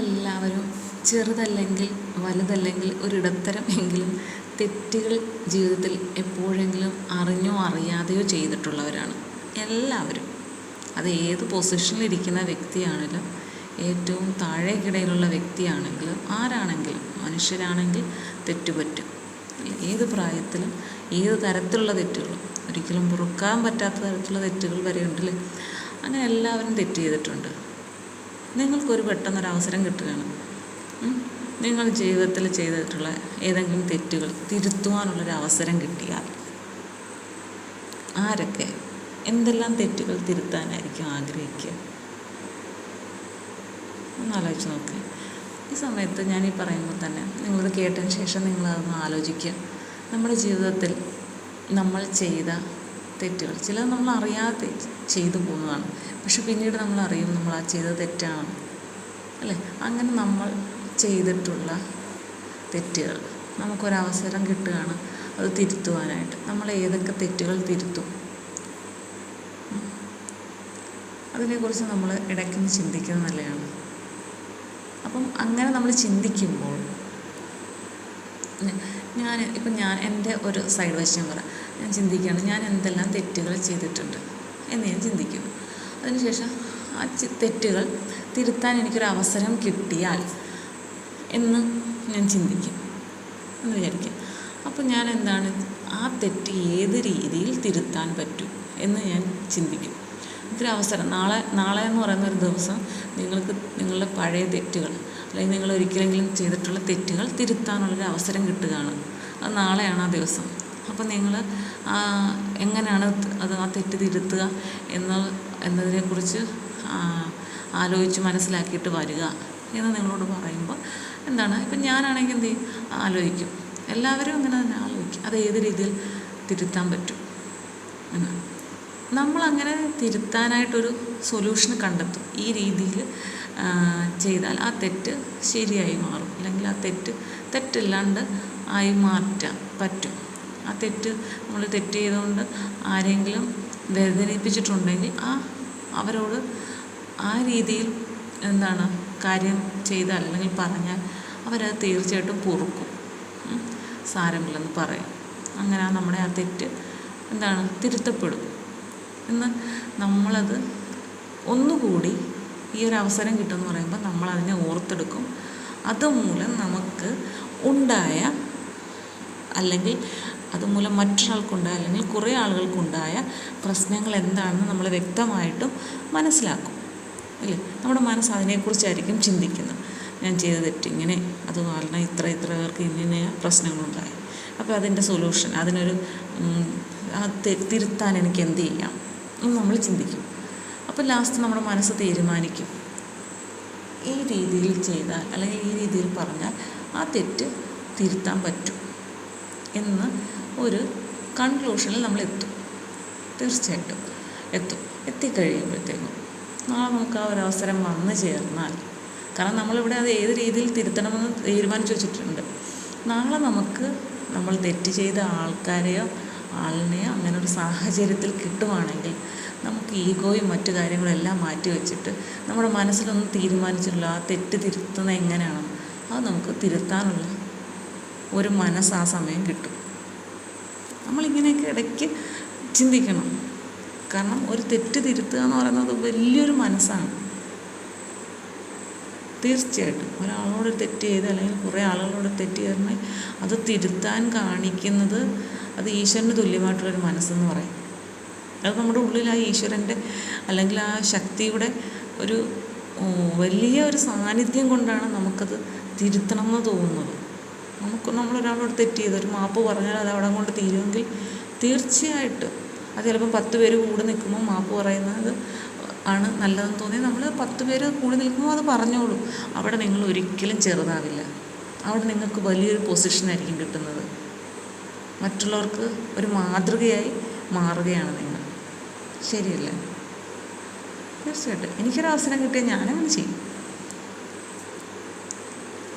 നമ്മളെല്ലാവരും ചെറുതല്ലെങ്കിൽ വലുതല്ലെങ്കിൽ ഒരിടത്തരം എങ്കിലും തെറ്റുകൾ ജീവിതത്തിൽ എപ്പോഴെങ്കിലും അറിഞ്ഞോ അറിയാതെയോ ചെയ്തിട്ടുള്ളവരാണ് എല്ലാവരും. അത് ഏത് പൊസിഷനിലിരിക്കുന്ന വ്യക്തിയാണെങ്കിലും, ഏറ്റവും താഴേക്കിടയിലുള്ള വ്യക്തിയാണെങ്കിലും, ആരാണെങ്കിലും, മനുഷ്യരാണെങ്കിൽ തെറ്റുപറ്റും. ഏത് പ്രായത്തിലും ഏത് തരത്തിലുള്ള തെറ്റുകളും, ഒരിക്കലും പൊറുക്കാൻ പറ്റാത്ത തരത്തിലുള്ള തെറ്റുകൾ വരെ ഉണ്ടല്ലേ. അങ്ങനെ എല്ലാവരും തെറ്റ് ചെയ്തിട്ടുണ്ട്. നിങ്ങൾക്കൊരു പെട്ടെന്നൊരവസരം കിട്ടുകയാണ്. നിങ്ങൾ ജീവിതത്തിൽ ചെയ്തിട്ടുള്ള ഏതെങ്കിലും തെറ്റുകൾ തിരുത്തുവാനുള്ളൊരവസരം കിട്ടിയാൽ ആരൊക്കെ എന്തെല്ലാം തെറ്റുകൾ തിരുത്താനായിരിക്കും ആഗ്രഹിക്കുക? ഒന്നാലോചിച്ച് നോക്ക്. ഈ സമയത്ത് ഞാനീ പറയുമ്പോൾ തന്നെ നിങ്ങളത് കേട്ടതിന് ശേഷം നിങ്ങളതൊന്ന് ആലോചിക്കുക. നമ്മുടെ ജീവിതത്തിൽ നമ്മൾ ചെയ്ത തെറ്റുകൾ ചിലത് നമ്മൾ അറിയാതെ ചെയ്തു പോകുന്നതാണ്. പക്ഷെ പിന്നീട് നമ്മൾ അറിയും നമ്മൾ ആ ചെയ്തത് തെറ്റാണ് അല്ലേ. അങ്ങനെ നമ്മൾ ചെയ്തിട്ടുള്ള തെറ്റുകൾ നമുക്കൊരവസരം കിട്ടുകയാണ് അത് തിരുത്തുവാനായിട്ട്. നമ്മൾ ഏതൊക്കെ തെറ്റുകൾ തിരുത്തും, അതിനെക്കുറിച്ച് നമ്മൾ ഇടയ്ക്കൊന്ന് ചിന്തിക്കുന്നത് നല്ലതാണ്. അപ്പം അങ്ങനെ നമ്മൾ ചിന്തിക്കുമ്പോൾ ഞാൻ എൻ്റെ ഒരു സൈഡ് വശം പറയാം. ഞാൻ ചിന്തിക്കുകയാണ് ഞാൻ എന്തെല്ലാം തെറ്റുകൾ ചെയ്തിട്ടുണ്ട് എന്ന് ഞാൻ ചിന്തിക്കുന്നു. അതിനുശേഷം ആ തെറ്റുകൾ തിരുത്താൻ എനിക്കൊരവസരം കിട്ടിയാൽ എന്ന് ഞാൻ ചിന്തിക്കും എന്ന് വിചാരിക്കും. അപ്പോൾ ഞാൻ എന്താണ് ആ തെറ്റ് ഏത് രീതിയിൽ തിരുത്താൻ പറ്റും എന്ന് ഞാൻ ചിന്തിക്കും. ഇതൊരവസരം നാളെ എന്ന് പറയുന്ന ഒരു ദിവസം നിങ്ങൾക്ക് നിങ്ങളുടെ പഴയ തെറ്റുകൾ അല്ലെങ്കിൽ നിങ്ങൾ ഒരിക്കലെങ്കിലും ചെയ്തിട്ടുള്ള തെറ്റുകൾ തിരുത്താനുള്ളൊരു അവസരം കിട്ടുകയാണ്. അത് നാളെയാണ് ആ ദിവസം. അപ്പോൾ നിങ്ങൾ എങ്ങനെയാണ് ആ തെറ്റ് തിരുത്തുക എന്നതിനെക്കുറിച്ച് ആലോചിച്ച് മനസ്സിലാക്കിയിട്ട് വരിക എന്ന് നിങ്ങളോട് പറയുമ്പോൾ എന്താണ്, ഇപ്പം ഞാനാണെങ്കിൽ എന്ത് ചെയ്യും, ആലോചിക്കും. എല്ലാവരും അങ്ങനെ തന്നെ ആലോചിക്കും അത് ഏത് രീതിയിൽ തിരുത്താൻ പറ്റും എന്ന്. നമ്മളങ്ങനെ തിരുത്താനായിട്ടൊരു സൊല്യൂഷൻ കണ്ടെത്തും. ഈ രീതിയിൽ ചെയ്താൽ ആ തെറ്റ് ശരിയായി മാറും, അല്ലെങ്കിൽ ആ തെറ്റില്ലാണ്ട് ആയി മാറ്റാൻ പറ്റും. ആ തെറ്റ് നമ്മൾ തെറ്റ് ചെയ്തുകൊണ്ട് ആരെങ്കിലും വേദനിപ്പിച്ചിട്ടുണ്ടെങ്കിൽ അവരോട് ആ രീതിയിൽ എന്താണ് കാര്യം ചെയ്താൽ അല്ലെങ്കിൽ പറഞ്ഞാൽ അവരത് തീർച്ചയായിട്ടും പൊറുക്കും, സാരമില്ലെന്ന് പറയും. അങ്ങനെ നമ്മുടെ ആ തെറ്റ് എന്താണ് തിരുത്തപ്പെടും എന്ന് നമ്മളത് ഒന്നുകൂടി ഈ ഒരു അവസരം കിട്ടുമെന്ന് പറയുമ്പോൾ നമ്മളതിനെ ഓർത്തെടുക്കും. അതുമൂലം നമുക്ക് ഉണ്ടായ അല്ലെങ്കിൽ അതുമൂലം മറ്റൊരാൾക്കുണ്ടായ അല്ലെങ്കിൽ കുറേ ആളുകൾക്കുണ്ടായ പ്രശ്നങ്ങൾ എന്താണെന്ന് നമ്മൾ വ്യക്തമായിട്ടും മനസ്സിലാക്കും അല്ലേ. നമ്മുടെ മനസ്സ് അതിനെക്കുറിച്ചായിരിക്കും ചിന്തിക്കുന്നത്. ഞാൻ ചെയ്ത തെറ്റിങ്ങനെ, അത് കാരണം ഇത്ര പേർക്ക് ഇങ്ങനെ പ്രശ്നങ്ങളുണ്ടായി. അപ്പോൾ അതിൻ്റെ സൊല്യൂഷൻ, അതിനൊരു തിരുത്താൻ എനിക്ക് എന്ത് ചെയ്യാം എന്ന് നമ്മൾ ചിന്തിക്കും. അപ്പോൾ ലാസ്റ്റ് നമ്മുടെ മനസ്സ് തീരുമാനിക്കും ഈ രീതിയിൽ ചെയ്താൽ അല്ലെങ്കിൽ ഈ രീതിയിൽ പറഞ്ഞാൽ ആ തെറ്റ് തിരുത്താൻ പറ്റും എന്ന് ഒരു കൺക്ലൂഷനിൽ നമ്മൾ എത്തും. തീർച്ചയായിട്ടും എത്തിക്കഴിയുമ്പോഴത്തേക്കും നാളെ നമുക്ക് ആ ഒരു അവസരം വന്നു ചേർന്നാൽ, കാരണം നമ്മളിവിടെ അത് ഏത് രീതിയിൽ തിരുത്തണമെന്ന് തീരുമാനിച്ചു വെച്ചിട്ടുണ്ട്. നാളെ നമുക്ക് നമ്മൾ തെറ്റ് ചെയ്ത ആളിനെയോ അങ്ങനെ ഒരു സാഹചര്യത്തിൽ കിട്ടുവാണെങ്കിൽ നമുക്ക് ഈഗോയും മറ്റു കാര്യങ്ങളെല്ലാം മാറ്റി വെച്ചിട്ട് നമ്മുടെ മനസ്സിലൊന്നും തീരുമാനിച്ചിട്ടുള്ള ആ തെറ്റ് തിരുത്തുന്നത് എങ്ങനെയാണെന്ന് അത് നമുക്ക് തിരുത്താനുള്ള ഒരു മനസ്സ് ആ സമയം കിട്ടും. നമ്മളിങ്ങനെയൊക്കെ ഇടയ്ക്ക് ചിന്തിക്കണം. കാരണം ഒരു തെറ്റ് തിരുത്തുക എന്ന് പറയുന്നത് വലിയൊരു മനസ്സാണ്. തീർച്ചയായിട്ടും ഒരാളോട് തെറ്റ് ചെയ്ത് അല്ലെങ്കിൽ കുറേ ആളുകളോട് തെറ്റ് ചെയ്താൽ അത് തിരുത്താൻ കാണിക്കുന്നത് അത് ഈശ്വരന് തുല്യമായിട്ടുള്ളൊരു മനസ്സെന്ന് പറയും. അത് നമ്മുടെ ഉള്ളിൽ ആ ഈശ്വരൻ്റെ അല്ലെങ്കിൽ ആ ശക്തിയുടെ ഒരു വലിയ ഒരു സാന്നിധ്യം കൊണ്ടാണ് നമുക്കത് തിരുത്തണം എന്ന് തോന്നുന്നത്. നമ്മളൊരാളോട് തെറ്റ് ചെയ്ത് ഒരു മാപ്പ് പറഞ്ഞാൽ അത് അവിടെ കൊണ്ട് തീരുമെങ്കിൽ തീർച്ചയായിട്ടും അത് ചിലപ്പോൾ 10 പേര് കൂടി നിൽക്കുമ്പോൾ മാപ്പ് പറയുന്നത് ആണ് നല്ലതെന്ന് തോന്നി നമ്മൾ 10 പേര് കൂടി നിൽക്കുമ്പോൾ അത് പറഞ്ഞോളൂ. അവിടെ നിങ്ങൾ ഒരിക്കലും ചെറുതാവില്ല. അവിടെ നിങ്ങൾക്ക് വലിയൊരു പൊസിഷനായിരിക്കും കിട്ടുന്നത്. മറ്റുള്ളവർക്ക് ഒരു മാതൃകയായി മാറുകയാണ് നിങ്ങൾ. ശരിയല്ലേ? തീർച്ചയായിട്ടും എനിക്കൊരവസരം കിട്ടിയാൽ ഞാനങ്ങനെ ചെയ്യും.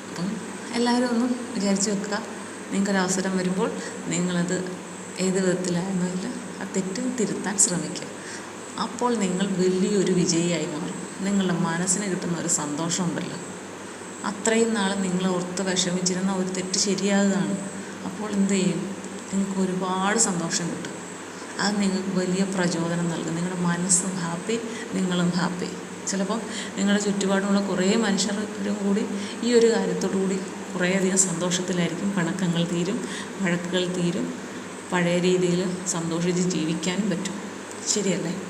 അപ്പം എല്ലാവരും ഒന്ന് വിചാരിച്ച് വെക്കുക. നിങ്ങൾക്കൊരവസരം വരുമ്പോൾ നിങ്ങളത് ഏത് വിധത്തിലായെന്നില്ല ആ തെറ്റ് തിരുത്താൻ ശ്രമിക്കുക. അപ്പോൾ നിങ്ങൾ വലിയൊരു വിജയിയായി മാറും. നിങ്ങളുടെ മനസ്സിന് കിട്ടുന്ന ഒരു സന്തോഷമുണ്ടല്ലോ, അത്രയും നാൾ നിങ്ങൾ ഓർത്ത് വിഷമിച്ചിരുന്ന ഒരു തെറ്റ് ശരിയാകുകയാണ്. അപ്പോൾ എന്ത് ചെയ്യും? നിങ്ങൾക്ക് ഒരുപാട് സന്തോഷം കിട്ടും. അത് നിങ്ങൾക്ക് വലിയ പ്രചോദനം നൽകും. നിങ്ങളുടെ മനസ്സും ഹാപ്പി, നിങ്ങളും ഹാപ്പി. ചിലപ്പം നിങ്ങളുടെ ചുറ്റുപാടുമുള്ള കുറേ മനുഷ്യരും കൂടി ഈ ഒരു കാര്യത്തോടു കൂടി കുറേയധികം സന്തോഷത്തിലായിരിക്കും. പിണക്കങ്ങൾ തീരും, വഴക്കുകൾ തീരും, പഴയ രീതിയിൽ സന്തോഷിച്ച് ജീവിക്കാനും പറ്റും. ശരിയല്ലേ?